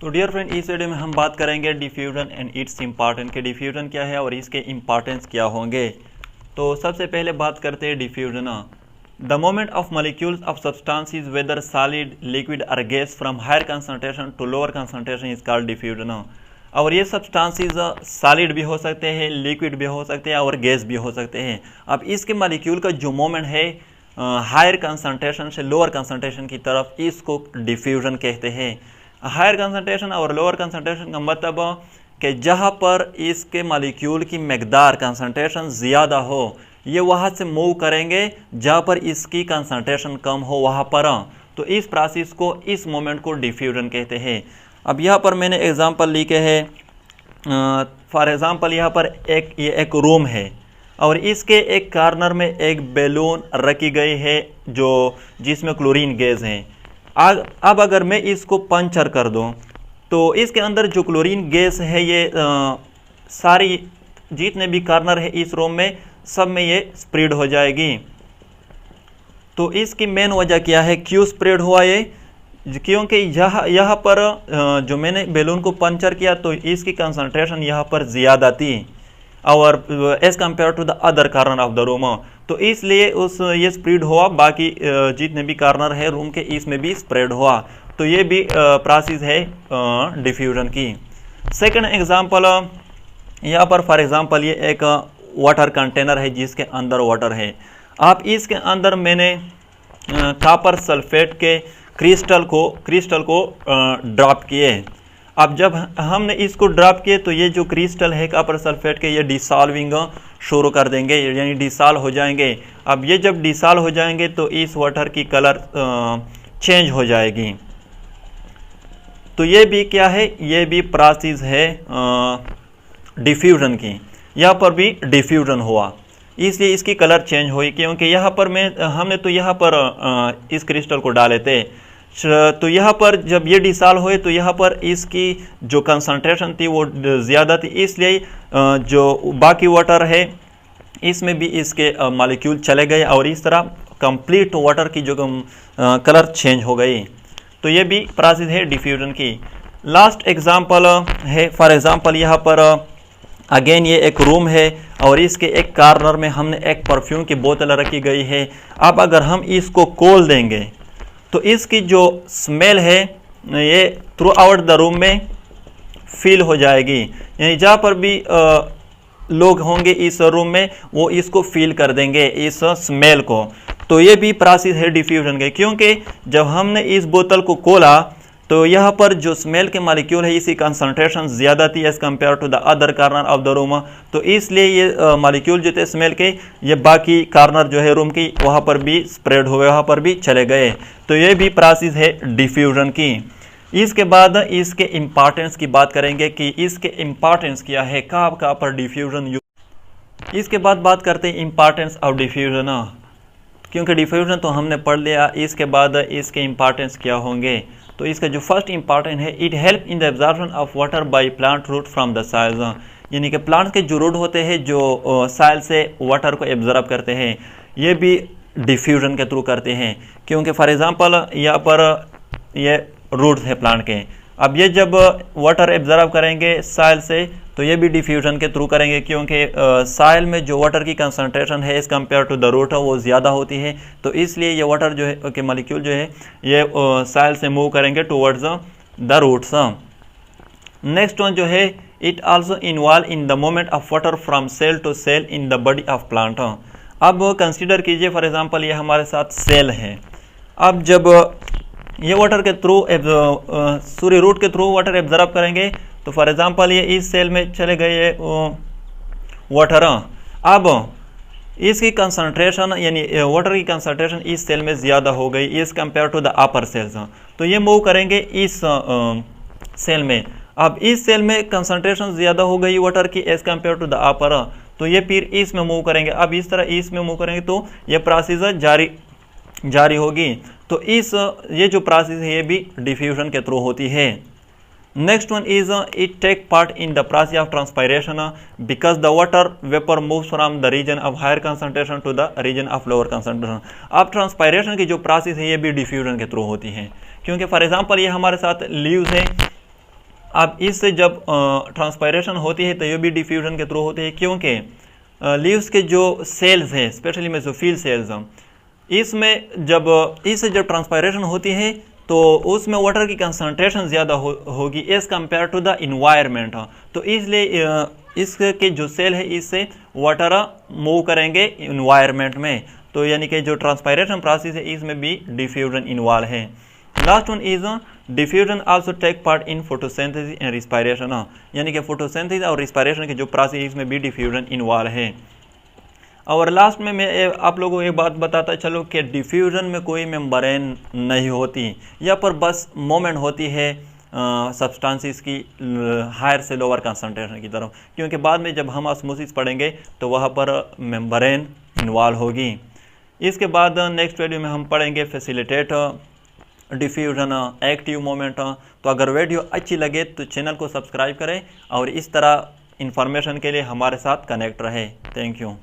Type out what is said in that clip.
तो dear friend, इस video में हम बात करेंगे डिफ्यूजन एंड इट्स इम्पॉर्टेंस के डिफ्यूजन क्या है और इसके इम्पॉर्टेंस क्या होंगे। तो सबसे पहले बात करते हैं diffusion. The movement of molecules of substances whether solid liquid और gas from higher concentration to lower concentration is called diffusion. और ये सब्सटेंसेस सॉलिड भी हो सकते हैं, लिक्विड भी हो सकते हैं और गैस भी हो सकते हैं। अब इसके मॉलिक्यूल का जो मोमेंट है हायर कंसंट्रेशन से लोअर कंसंट्रेशन की तरफ, इसको डिफ्यूजन कहते हैं। हायर कंसंट्रेशन और लोअर कंसंट्रेशन का मतलब कि जहाँ पर इसके मॉलिक्यूल की मकदार कंसंट्रेशन ज़्यादा हो, ये वहाँ से मूव करेंगे जहाँ पर इसकी कंसंट्रेशन कम हो वहाँ पर। तो इस प्रोसेस को, इस मोमेंट को डिफ्यूजन कहते हैं। अब यहाँ पर मैंने एग्जांपल लिखे हैं। फॉर एग्जांपल यहाँ पर ये एक रूम है और इसके एक कॉर्नर में एक बैलून रखी गई है जिसमें क्लोरीन गैस है। अब अगर मैं इसको पंचर कर दूं तो इसके अंदर जो क्लोरीन गैस है ये सारी जितने भी कॉर्नर है इस रूम में सब में ये स्प्रेड हो जाएगी। तो इसकी मेन वजह क्या है, क्यों स्प्रेड हुआ ये? क्योंकि यहाँ पर जो मैंने बैलून को पंचर किया तो इसकी कंसंट्रेशन यहाँ पर ज़्यादा थी और as compare to the other corner of the room, तो इसलिए ये स्प्रेड हुआ। बाकी जितने भी कॉर्नर है रूम के इसमें भी स्प्रेड हुआ। तो ये भी प्रोसेस है डिफ्यूजन की। सेकंड एग्जांपल यहाँ पर फॉर एग्जांपल ये एक वाटर कंटेनर है जिसके अंदर वाटर है। आप इसके अंदर मैंने कॉपर सल्फेट के क्रिस्टल को ड्रॉप किए। अब जब हमने इसको ड्रॉप किए तो ये जो क्रिस्टल है कॉपर सल्फेट के, ये डिसॉल्विंग शुरू कर देंगे, यानी डिसॉल्व हो जाएंगे। अब ये जब डिसॉल्व हो जाएंगे तो इस वाटर की कलर चेंज हो जाएगी। तो ये भी क्या है, ये भी प्रोसेस है डिफ्यूजन की। यहाँ पर भी डिफ्यूजन हुआ, इसलिए इसकी कलर चेंज हुई। क्योंकि यहाँ पर हमने तो यहाँ पर इस क्रिस्टल को डाले थे, तो यहाँ पर जब ये डिसॉल्व हुए तो यहाँ पर इसकी जो कंसंट्रेशन थी वो ज़्यादा थी, इसलिए जो बाकी वाटर है इसमें भी इसके मॉलिक्यूल चले गए और इस तरह कंप्लीट वाटर की जो कलर चेंज हो गई। तो ये भी प्रोसेस है डिफ्यूजन की। लास्ट एग्जांपल है, फॉर एग्जांपल यहाँ पर अगेन ये एक रूम है और इसके एक कॉर्नर में हमने एक परफ्यूम की बोतल रखी गई है। अब अगर हम इसको खोल देंगे तो इसकी जो स्मेल है ये थ्रू आउट द रूम में फील हो जाएगी, यानी जहाँ पर भी लोग होंगे इस रूम में वो इसको फील कर देंगे इस स्मेल को। तो ये भी प्रोसेस है डिफ्यूजन के, क्योंकि जब हमने इस बोतल को खोला तो यहाँ पर जो स्मेल के मॉलिक्यूल है इसकी कंसंट्रेशन ज़्यादा थी as compare to the other corner of the room. तो इसलिए ये मॉलिक्यूल जो थे स्मेल के, ये बाकी कॉर्नर जो है रूम की वहाँ पर भी स्प्रेड हुए, वहाँ पर भी चले गए। तो ये भी प्रोसेस है डिफ्यूजन की। इसके बाद इसके इम्पॉर्टेंस की बात करेंगे कि इसके इम्पॉर्टेंस क्या है, कहाँ पर डिफ्यूजन। इसके बाद बात करते हैं इम्पॉर्टेंस ऑफ डिफ्यूजन, क्योंकि डिफ्यूजन तो हमने पढ़ लिया। इसके बाद इसके इम्पॉर्टेंस क्या होंगे, तो इसका जो फर्स्ट इंपॉर्टेंट है, it help in the absorption of water by plant root from the soil, यानी कि प्लांट के जो रूट होते हैं जो सॉइल से वाटर को एब्जॉर्ब करते हैं, ये भी डिफ्यूजन के थ्रू करते हैं। क्योंकि फॉर एग्जांपल यहाँ पर ये रूट्स है प्लांट के, अब ये जब वाटर एब्जॉर्ब करेंगे सॉइल से तो ये भी डिफ्यूजन के थ्रू करेंगे, क्योंकि सॉइल में जो वाटर की कंसंट्रेशन है as compare to the root वो ज़्यादा होती है। तो इसलिए ये वाटर जो है के मॉलिक्यूल जो है ये सॉइल से मूव करेंगे towards the roots. Next one जो है, it also involve in the movement of water from cell to cell in the body of plant. अब कंसिडर कीजिए फॉर एग्जांपल ये हमारे साथ सेल है। अब जब ये वाटर के थ्रू सूर्य रूट के थ्रू वाटर एब्जॉर्ब करेंगे तो फॉर एग्जांपल ये इस सेल में चले गए वाटर। अब इसकी कंसंट्रेशन यानी वाटर की कंसंट्रेशन इस सेल में ज़्यादा हो गई as compare to the upper cells, तो ये मूव करेंगे इस सेल में। अब इस सेल में कंसंट्रेशन ज़्यादा हो गई वाटर की as compare to the upper, तो ये फिर इसमें मूव करेंगे। अब इस तरह इसमें मूव करेंगे तो ये प्रोसेस जारी होगी। तो ये जो प्रोसेस है ये भी डिफ्यूजन के थ्रू होती है। Next one is it take part in the process of transpiration because the water vapour moves from the region of higher concentration to the region of lower concentration. अब transpiration की जो process है ये भी diffusion के through होती है, क्योंकि फॉर एग्जांपल ये हमारे साथ लीव्स है अब इससे जब ट्रांसपायरेशन होती है तो ये भी डिफ्यूजन के थ्रू होती है, क्योंकि लीव्स के जो सेल्स हैं, स्पेशली मेसोफिल सेल्स, इसमें जब ट्रांसपायरेशन होती है तो उसमें वाटर की कंसंट्रेशन ज़्यादा होगी as compare to the environment. तो इसलिए इसके जो सेल है इससे वाटर मूव करेंगे इन्वायरमेंट में, तो यानी कि जो ट्रांसपायरेशन प्रोसेस है इसमें भी डिफ्यूजन इन्वॉल्व है। Last one is diffusion also take part in photosynthesis and respiration, यानी कि फोटोसिंथेसिस और रिस्पायरेशन के जो प्रोसेस इसमें भी डिफ्यूजन इन्वॉल्व है। और लास्ट में मैं आप लोगों को एक बात बताता चलो कि डिफ्यूजन में कोई मेम्ब्रेन नहीं होती, यहाँ पर बस मोमेंट होती है सब्सटेंसेस की हायर से लोअर कंसंट्रेशन की तरफ, क्योंकि बाद में जब हम ऑस्मोसिस पढ़ेंगे तो वहाँ पर मेम्ब्रेन इन्वॉल्व होगी। इसके बाद नेक्स्ट वीडियो में हम पढ़ेंगे फैसिलिटेट डिफ्यूजन एक्टिव मोमेंट। तो अगर वीडियो अच्छी लगे तो चैनल को सब्सक्राइब करें और इस तरह इंफॉर्मेशन के लिए हमारे साथ कनेक्ट रहे। Thank you.